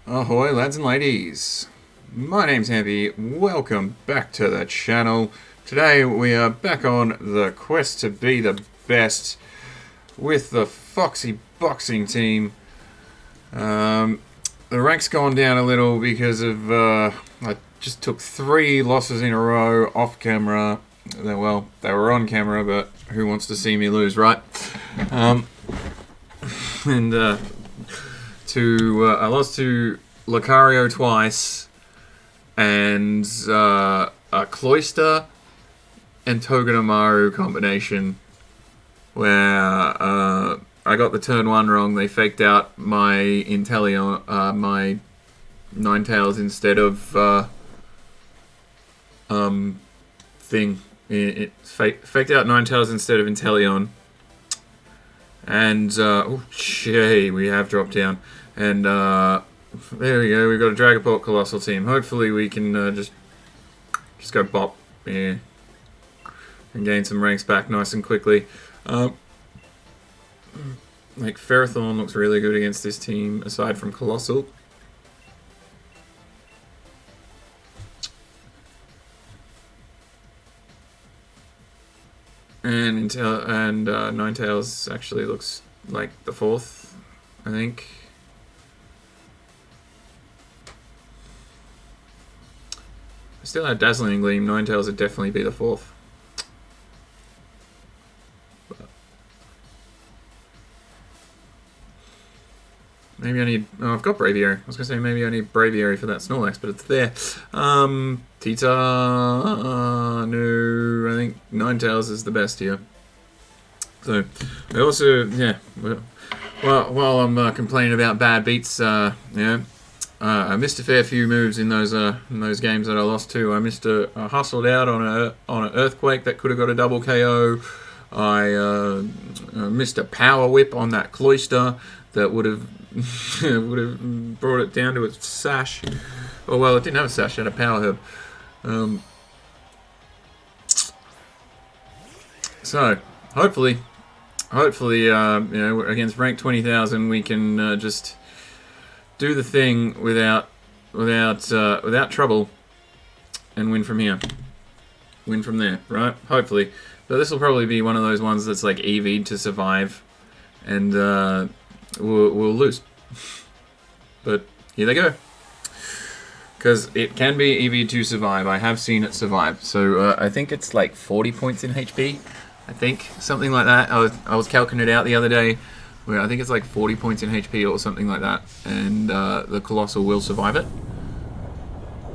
Ahoy lads and ladies, my name's Hampy, welcome back to the channel. Today we are back on the quest to be the best with the Foxy Boxing team. The rank's gone down a little because of, I just took 3 losses in a row off camera. Well, they were on camera, but who wants to see me lose, right? I lost to Lucario twice, and a Cloyster and Togedemaru combination, where I got the turn 1 wrong. They faked out my Inteleon, my Ninetales instead of faked out Ninetales instead of Inteleon. And, oh, gee, we have dropped down. And, there we go, we've got a Dragapult Coalossal team. Hopefully we can, just go bop, yeah, and gain some ranks back nice and quickly. Like, Ferrothorn looks really good against this team, aside from Coalossal. And Ninetales actually looks like the 4th, I think. I still have Dazzling Gleam. Ninetales would definitely be the 4th. But maybe I need... Oh, I've got Braviary. I was going to say maybe I need Braviary for that Snorlax, but it's there. Tita... no, I think Ninetales is the best here. So, I also... Yeah, well, while I'm complaining about bad beats, I missed a fair few moves in those games that I lost to. I hustled out on an Earthquake that could have got a double KO. I missed a Power Whip on that Cloyster that would have brought it down to its sash. Oh well, it didn't have a sash; it had a Power Herb. So hopefully, against rank 20,000, we can just do the thing without trouble and win from here. Win from there, right? Hopefully. But this will probably be one of those ones that's like EV'd to survive, and we'll lose. But here they go. Because it can be EV'd to survive. I have seen it survive. So I think it's like 40 points in HP. I think something like that. I was calculating it out the other day, where I think it's like 40 points in HP or something like that, and the Coalossal will survive it.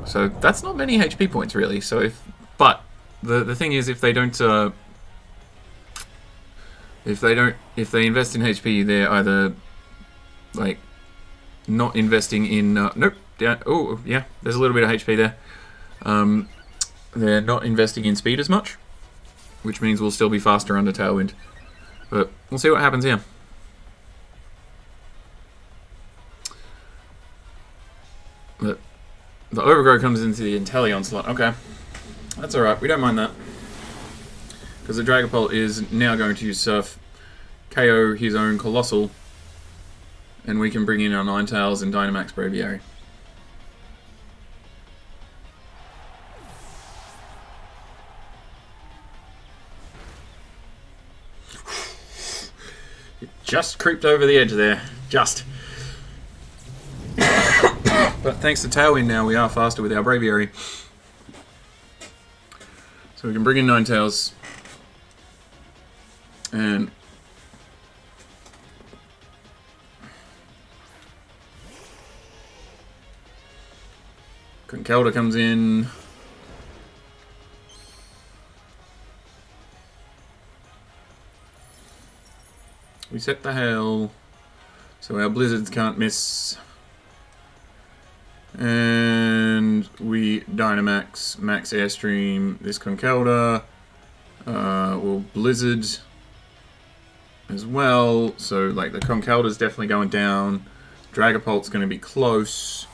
So that's not many HP points really. So but the thing is, if they invest in HP, they're either like not investing in nope. Yeah, oh yeah, there's a little bit of HP there. They're not investing in speed as much, which means we'll still be faster under Tailwind. But we'll see what happens here. The Overgrow comes into the Inteleon slot. Okay, that's alright. We don't mind that. Because the Dragapult is now going to Surf, KO his own Coalossal, and we can bring in our Ninetales and Dynamax Braviary. Just creeped over the edge there. Just. But thanks to Tailwind now, we are faster with our Braviary. So we can bring in Ninetales. And... Conkeldurr comes in. We set the hell, so our blizzards can't miss. And we Dynamax, max Airstream this Conkeldurr. We'll Blizzard as well, so like the Conkeldurr's definitely going down. Dragapult's going to be close,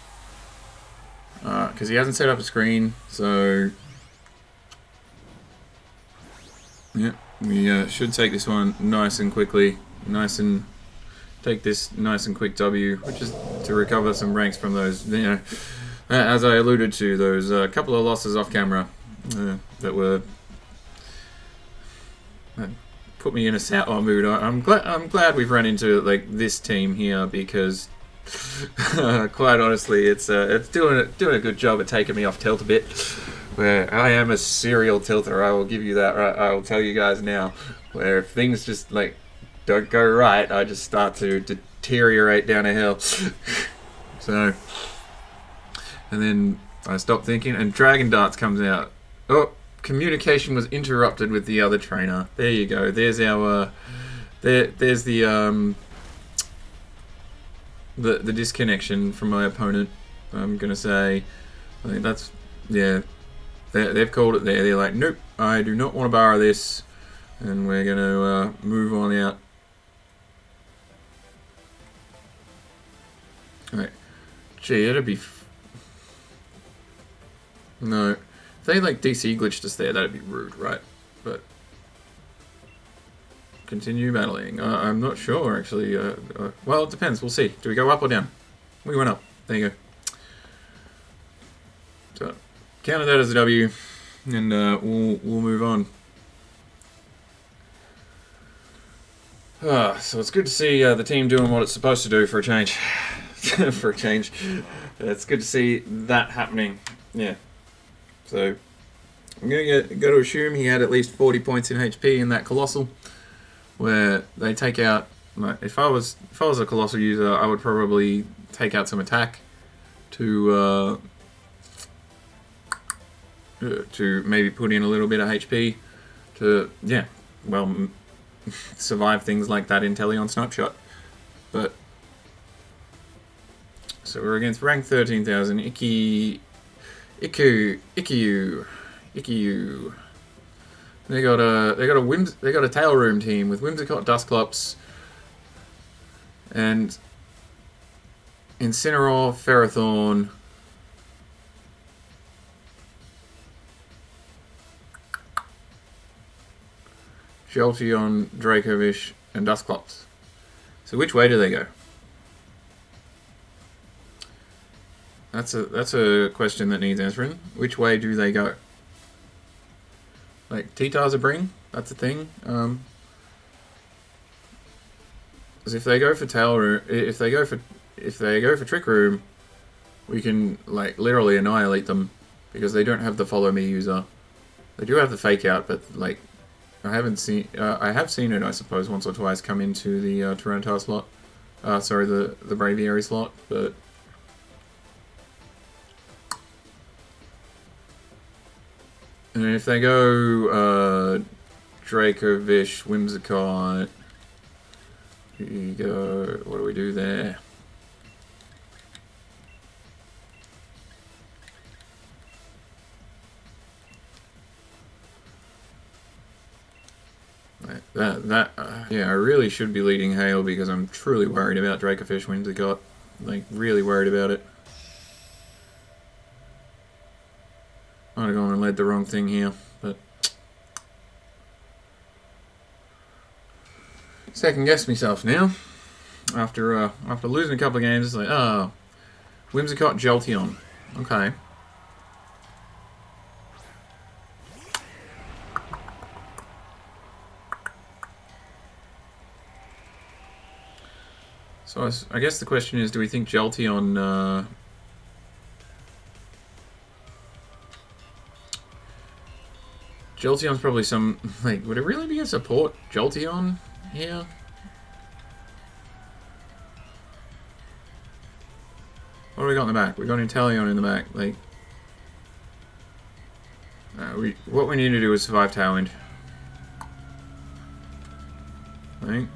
because he hasn't set up a screen, so yeah, we should take this one nice and quickly. Nice and take this nice and quick W, which is to recover some ranks from those, you know, as I alluded to, those couple of losses off camera that were put me in a sour mood. I'm glad we've run into like this team here because quite honestly, it's doing a good job at taking me off tilt a bit. Where I am a serial tilter, I will give you that. Right, I will tell you guys now. Where if things just like don't go right, I just start to deteriorate down a hill. So, and then I stop thinking, and Dragon Darts comes out. Oh, communication was interrupted with the other trainer. There you go. There's our there's the disconnection from my opponent. I'm gonna say, I think that's, yeah. They've called it there. They're like, nope, I do not want to borrow this, and we're gonna move on out. Alright. Gee, it'd be... No. If they, like, DC glitched us there, that'd be rude, right? But... Continue battling. I'm not sure, actually. Well, it depends. We'll see. Do we go up or down? We went up. There you go. So, counted that as a W, and we'll move on. So it's good to see the team doing what it's supposed to do for a change. For a change. It's good to see that happening. Yeah. So I'm going to go to assume he had at least 40 points in HP in that Coalossal, where they take out... If I was a Coalossal user, I would probably take out some attack to maybe put in a little bit of HP to, yeah, well, survive things like that Inteleon Snapshot. But, so we're against rank 13,000, Ikiyu. They got a Tail Room team with Whimsicot, Dusclops, and Incineroar, Ferrothorn, Jolteon, Dracovish, and Dusclops. So which way do they go? That's a question that needs answering. Which way do they go? Like T-Tar's a bring? That's a thing. Because if they go for Tail Room, if they go for Trick Room, we can like literally annihilate them because they don't have the Follow Me user. They do have the Fake Out, but like I have seen it, I suppose, once or twice come into the tyranitar slot. Sorry, the Braviary slot, but. And if they go Dracovish, Whimsicot, you go. What do we do there? Yeah, I really should be leading Hail because I'm truly worried about Dracovish, Whimsicot. Like, really worried about it. Might have gone and led the wrong thing here, but second guess myself now. After losing a couple of games, it's like, oh, Whimsicot, Jolteon. Okay. So I guess the question is, do we think Jolteon... Jolteon's probably some... Like, would it really be a support Jolteon here? What do we got in the back? We got Inteleon in the back. Like, what we need to do is survive Tailwind. Right?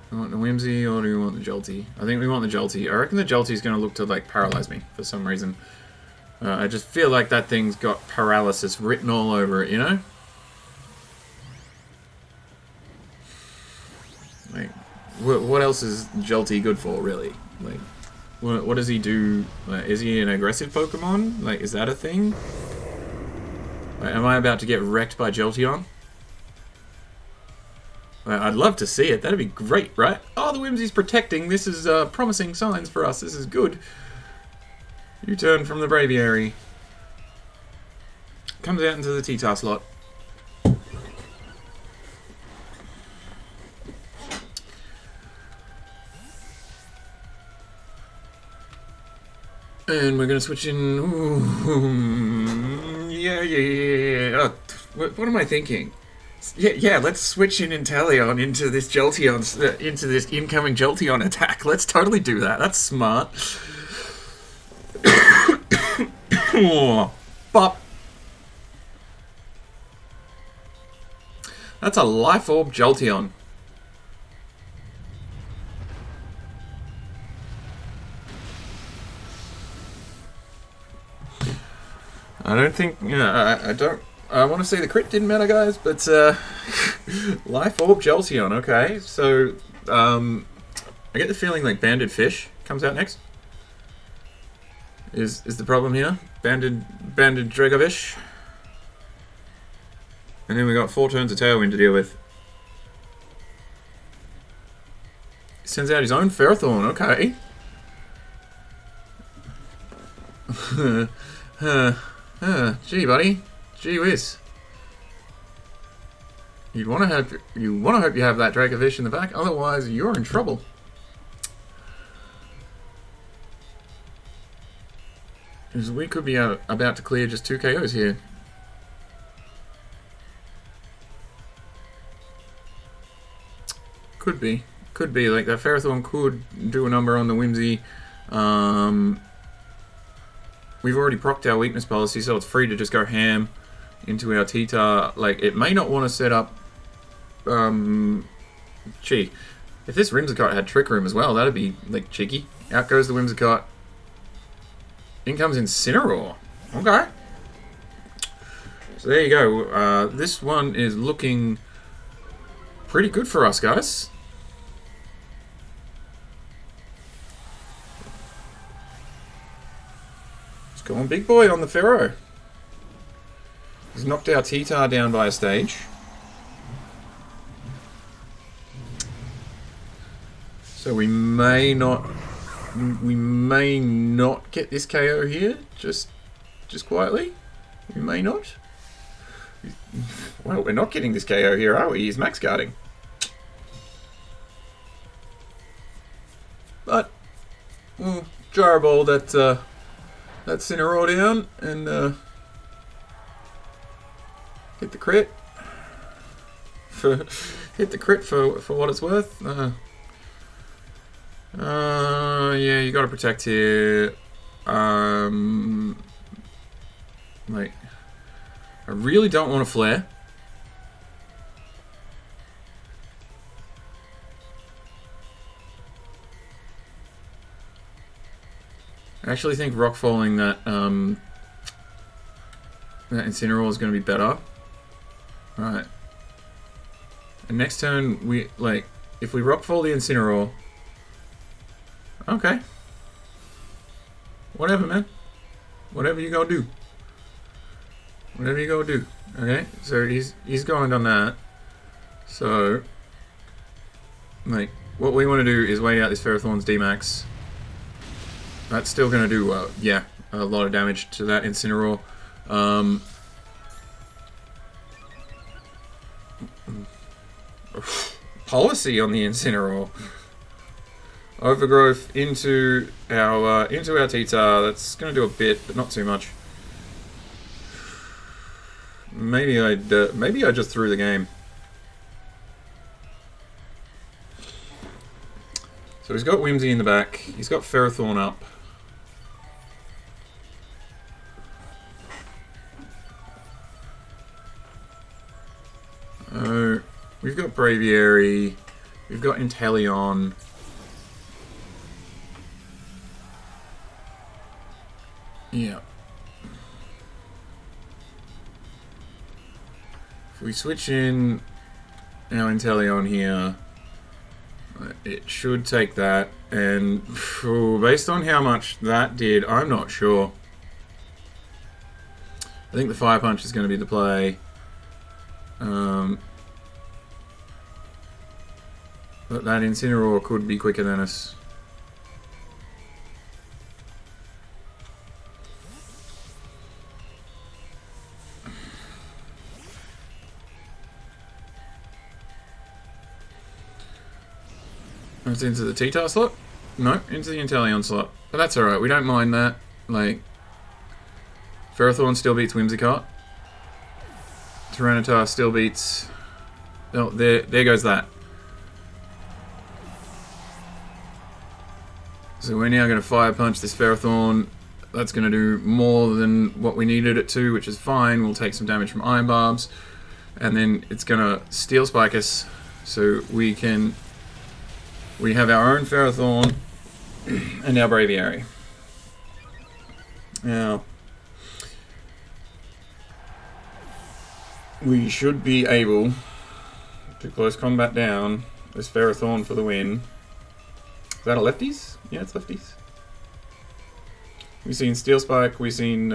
Do we want the Whimsy or do we want the Jolty? I think we want the Jolty. I reckon the Jolty is going to look to like paralyze me for some reason. I just feel like that thing's got paralysis written all over it, you know? Like, what else is Jolty good for, really? Like, What does he do? Like, is he an aggressive Pokemon? Like, is that a thing? Like, am I about to get wrecked by Jolteon? Like, I'd love to see it. That'd be great, right? Oh, the Whimsy's protecting. This is promising signs for us. This is good. U-turn from the Braviary. Comes out into the T-Tar slot. And we're going to switch in... Ooh, yeah. Oh, what am I thinking? Yeah, let's switch in Inteleon into this Jolteon, into this incoming Jolteon attack. Let's totally do that. That's smart. Bop. That's a Life Orb Jolteon. I don't think... I don't... I want to say the crit didn't matter, guys, but... Life Orb Jolteon, okay. So, I get the feeling like Banded Fish comes out next. Is the problem here? Banded Dragavish. And then we got 4 turns of Tailwind to deal with. He sends out his own Ferrothorn, okay. Gee, buddy. Gee whiz. You want to hope you have that Dracovish in the back, otherwise you're in trouble. Because we could be about to clear just 2 KOs here. Could be. Like, that Ferrothorn could do a number on the Whimsy. We've already procced our weakness policy, so it's free to just go ham into our T-Tar. Like, it may not want to set up... Gee. If this Whimsicot had Trick Room as well, that'd be, like, cheeky. Out goes the Whimsicot. In comes Incineroar. Okay. So there you go. This one is looking pretty good for us, guys. Let's go on big boy on the Ferro. He's knocked our T-Tar down by a stage. So we may not get this KO here, just quietly. We may not. Well, we're not getting this KO here, are we? He's max guarding. But we'll Dragapult that Incineroar down and hit the crit. Hit the crit for what it's worth. Yeah, you gotta protect here. Like, I really don't want to flare. I actually think rock falling that that Incineroar is going to be better. Alright. And next turn, we, like, if we rock fall the Incineroar. Okay. Whatever, man. Whatever you gonna do. Whatever you gonna do. Okay, so he's going on that. So, like, what we want to do is wait out this Ferrothorn's D-Max. That's still going to do, yeah, a lot of damage to that Incineroar. Policy on the Incineroar. Overgrowth into our T-Tar. That's going to do a bit, but not too much. Maybe I just threw the game. So he's got Whimsy in the back. He's got Ferrothorn up. We've got Braviary. We've got Inteleon. Yeah. If we switch in our Inteleon here, right, It should take that, and based on how much that did, I'm not sure. I think the Fire Punch is going to be the play. But that Incineroar could be quicker than us. It's into the T-Tar slot? No, into the Inteleon slot. But that's alright, we don't mind that. Like, Ferrothorn still beats Whimsicot. Tyranitar still beats... Oh, there goes that. So we're now going to Fire Punch this Ferrothorn. That's going to do more than what we needed it to, which is fine. We'll take some damage from Iron Barbs. And then it's going to Steel Spike us. So we have our own Ferrothorn and our Braviary. Now, we should be able to close combat down this Ferrothorn for the win. Is that a lefties? Yeah, it's lefties. We've seen Steel Spike, we've seen...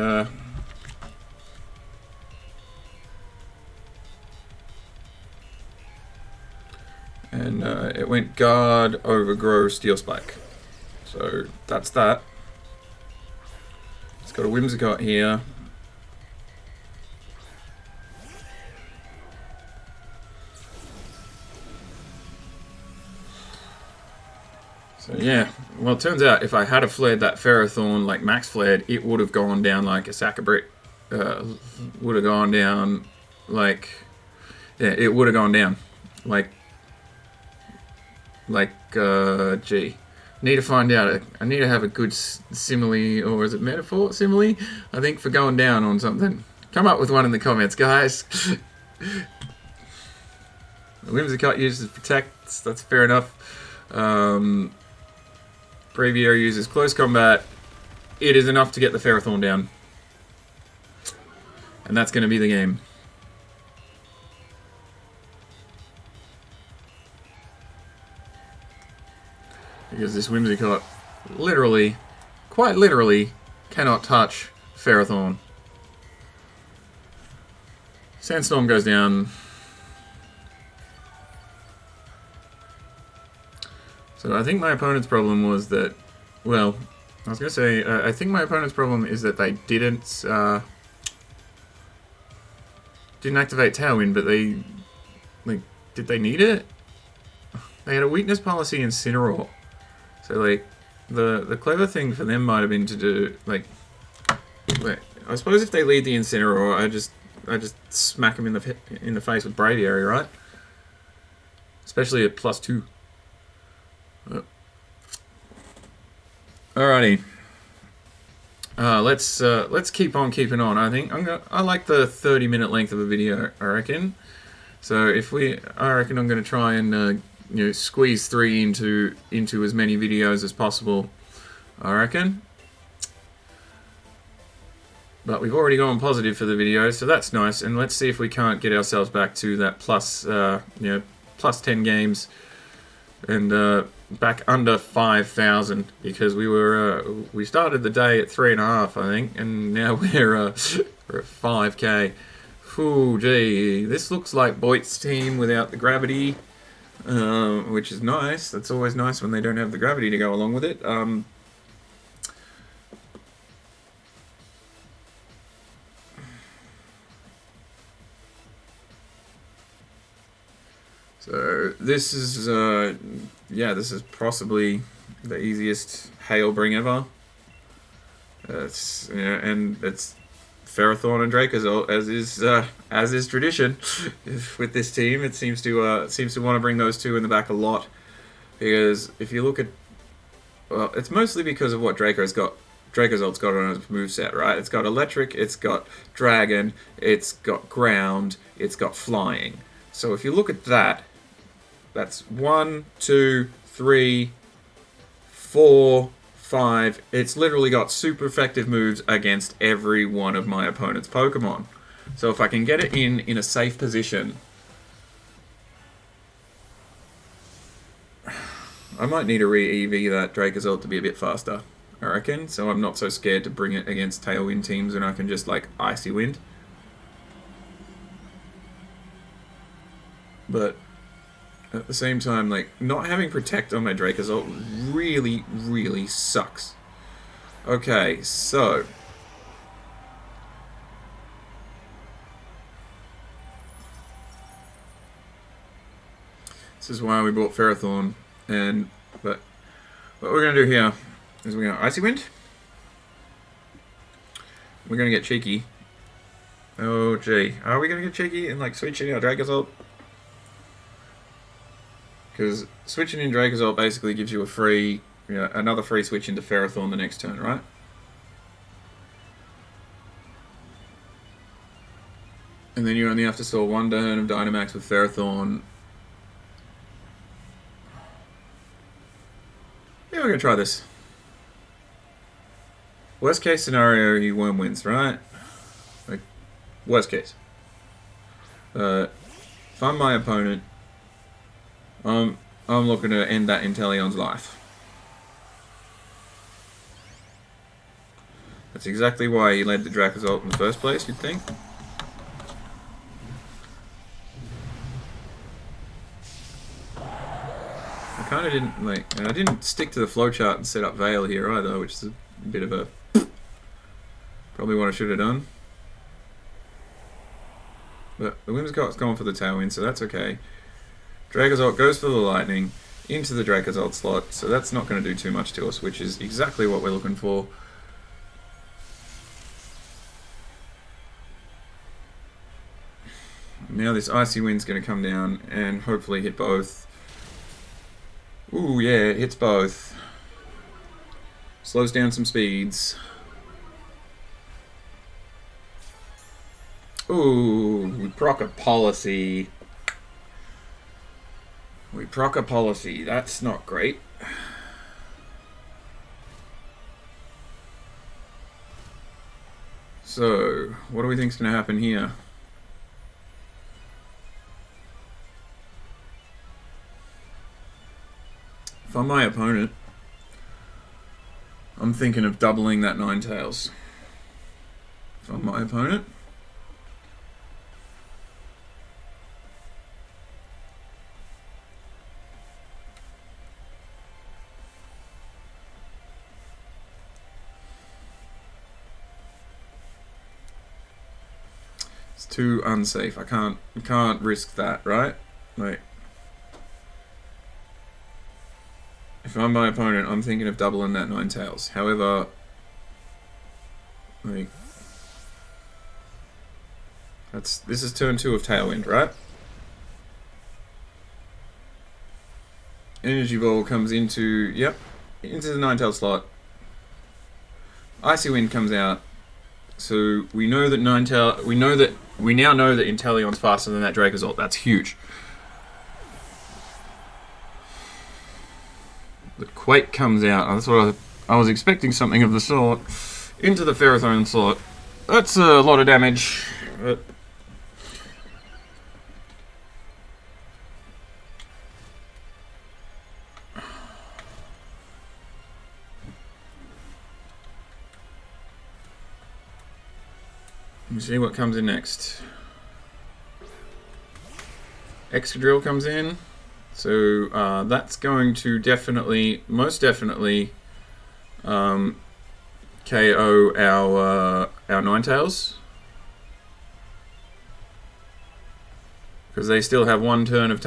and it went Guard, Overgrow, Steel Spike. So that's that. It's got a Whimsicot here. So yeah, well it turns out if I had flared that Ferrothorn like max flared, it would have gone down like a sack of brick. Would have gone down like... Yeah, it would have gone down. Gee. Need to find out. I need to have a good simile, or is it metaphor? Simile? I think for going down on something. Come up with one in the comments, guys. Whimsicot uses Protect, that's fair enough. Braviary uses Close Combat. It is enough to get the Ferrothorn down. And that's going to be the game. Because this Whimsicot literally, quite literally, cannot touch Ferrothorn. Sandstorm goes down. So I think my opponent's problem was that, well, I was going to say, I think my opponent's problem is that they didn't activate Tailwind, but they, like, did they need it? They had a weakness policy in Incineroar. So, like, the clever thing for them might have been to do, like, I suppose if they lead the Incineroar, I just smack them in the face with Braviary, right? Especially at +2. Oh. Alrighty. Let's keep on keeping on. I think I like the 30-minute length of a video, I reckon. So I reckon I'm gonna try and squeeze 3 into as many videos as possible, I reckon. But we've already gone positive for the video, so that's nice. And let's see if we can't get ourselves back to that plus 10 games and back under 5,000, because we started the day at 3.5, I think, and now we're at 5k. Ooh, gee, this looks like Boit's team without the gravity. Which is nice. That's always nice when they don't have the gravity to go along with it. So this is this is possibly the easiest Hailbring ever. And it's Ferrothorn and Dracozolt, as is tradition with this team. It seems to want to bring those two in the back a lot, because if you look at, well, it's mostly because of what Dracozolt's got on his moveset, right? It's got Electric, it's got Dragon, it's got Ground, it's got Flying. So if you look at that, that's 1, 2, 3, 4, 5. It's literally got super effective moves against every one of my opponent's Pokemon. So if I can get it in a safe position, I might need to re-EV that Dracozolt to be a bit faster, I reckon, so I'm not so scared to bring it against Tailwind teams and I can just, like, Icy Wind. But at the same time, like, not having Protect on my Dracozolt really, really sucks. Okay, so... this is why we bought Ferrothorn, but what we're going to do here is we're going to Icy Wind. We're going to get cheeky. Oh, gee. Are we going to get cheeky and, like, switch in our Dracozolt? Because switching in Dracozolt basically gives you a free, another free switch into Ferrothorn the next turn, right? And then you only have to store one turn of Dynamax with Ferrothorn. Yeah, we're going to try this. Worst case scenario, you Worm wins, right? Like, worst case. If I'm my opponent, I'm looking to end that Inteleon's life. That's exactly why he led the Dracozolt in the first place, you'd think. I kind of didn't, like, and I didn't stick to the flowchart and set up Veil here either, which is a bit of a... probably what I should have done. But the Whimsicot's gone for the Tailwind, so that's okay. Dracozolt goes for the Lightning into the Dracozolt slot, so that's not going to do too much to us, which is exactly what we're looking for. Now this Icy Wind's going to come down and hopefully hit both. Ooh, yeah, it hits both. Slows down some speeds. Ooh, we proc a policy. We proc a policy. That's not great. So, what do we think's going to happen here? If I'm my opponent, I'm thinking of doubling that Ninetales. If I'm my opponent. It's too unsafe. I can't risk that, right? Like, if I'm my opponent, I'm thinking of doubling that Ninetales. However, like, this is turn 2 of Tailwind, right? Energy Ball comes into the Ninetales slot. Icy Wind comes out. So we know that we now know that Inteleon's faster than that Dracozolt. That's huge. The Quake comes out. That's what I was expecting, something of the sort. Into the Ferrothorn slot. That's a lot of damage. But let me see what comes in next. Excadrill comes in. So that's going to most definitely, KO our Ninetales, because they still have 2 turns of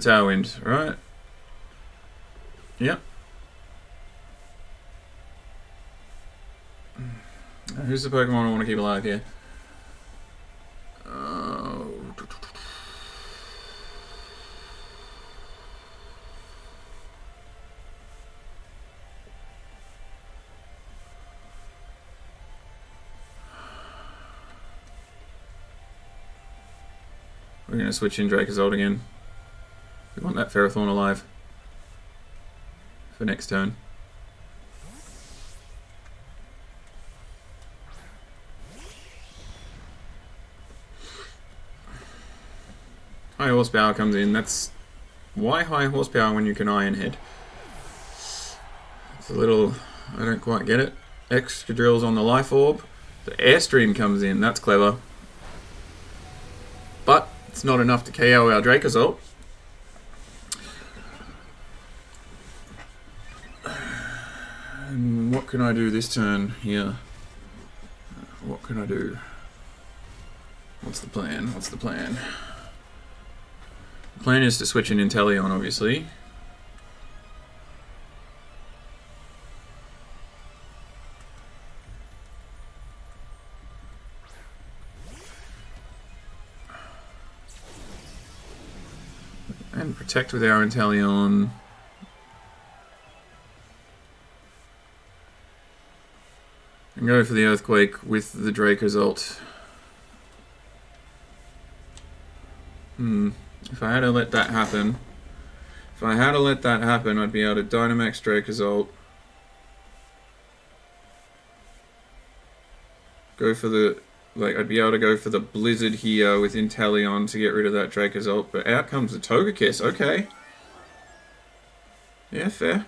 Tailwind, right? Yep. Who's the Pokemon I want to keep alive here? We're going to switch in Dracozolt again. We want that Ferrothorn alive for next turn. High Horsepower comes in. That's Why high horsepower when you can iron head? It's a little... I don't quite get it. Extra drills on the life orb. The airstream comes in. That's clever. But it's not enough to KO our dracozolt. And what can I do this turn here? What can I do? What's the plan? What's the plan? The plan is to switch an Inteleon, obviously. And protect with our Inteleon. And go for the Earthquake with the Dracozolt. If I had to let that happen... I'd be able to Dynamax Dracozolt. Go for the... I'd be able to go for the Blizzard here with Inteleon to get rid of that Dracozolt. But out comes the Togekiss. Okay. Yeah, fair.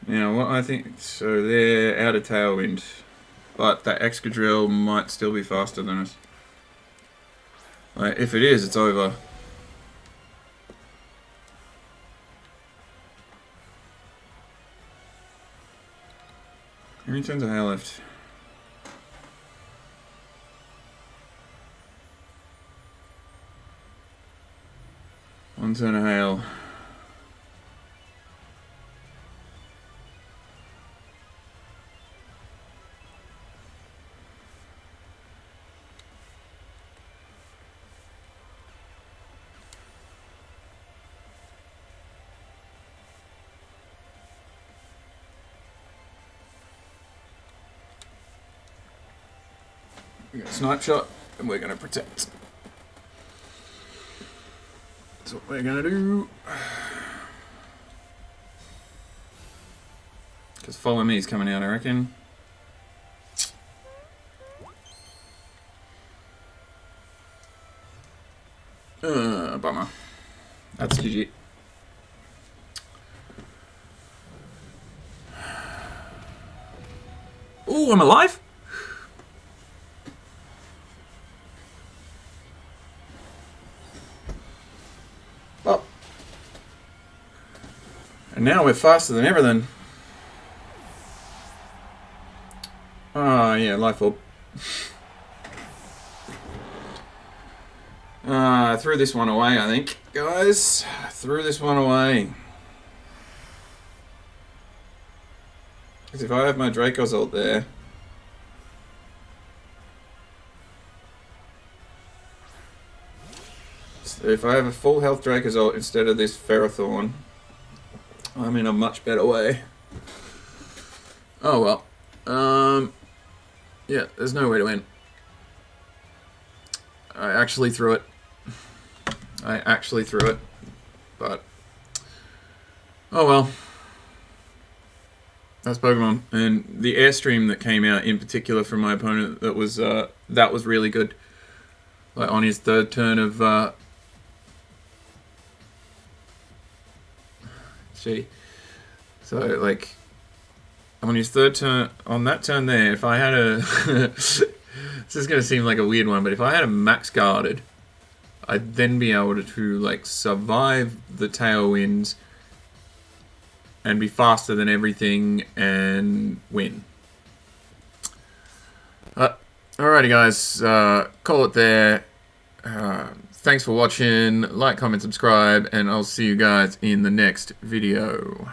Now, what I think... So, they're out of Tailwind. But that Excadrill might still be faster than us. If it is, it's over. How many turns of hail left? One turn of hail. We got a Snipe Shot, and we're going to protect. That's what we're going to do. Because Follow Me is coming out, I reckon. Bummer. That's GG. Ooh, I'm alive? Well. And now we're faster than ever then. Ah, yeah, Life Orb. I threw this one away, I think. Guys, I threw this one away. Because if I have my Dracozolt there... So if I have a full health Dracozolt instead of this Ferrothorn, I'm in a much better way. Oh well. Yeah, there's no way to win. I actually threw it. But... oh well. That's Pokemon. And the Airstream that came out in particular from my opponent, that was really good. Like on his third turn of... So, like... on his third turn... on that turn there, if I had a... this is going to seem like a weird one, but if I had a max guarded, I'd then be able to, like, survive the Tailwinds and be faster than everything and win. Alrighty guys, call it there. Thanks for watching, like, comment, subscribe, and I'll see you guys in the next video.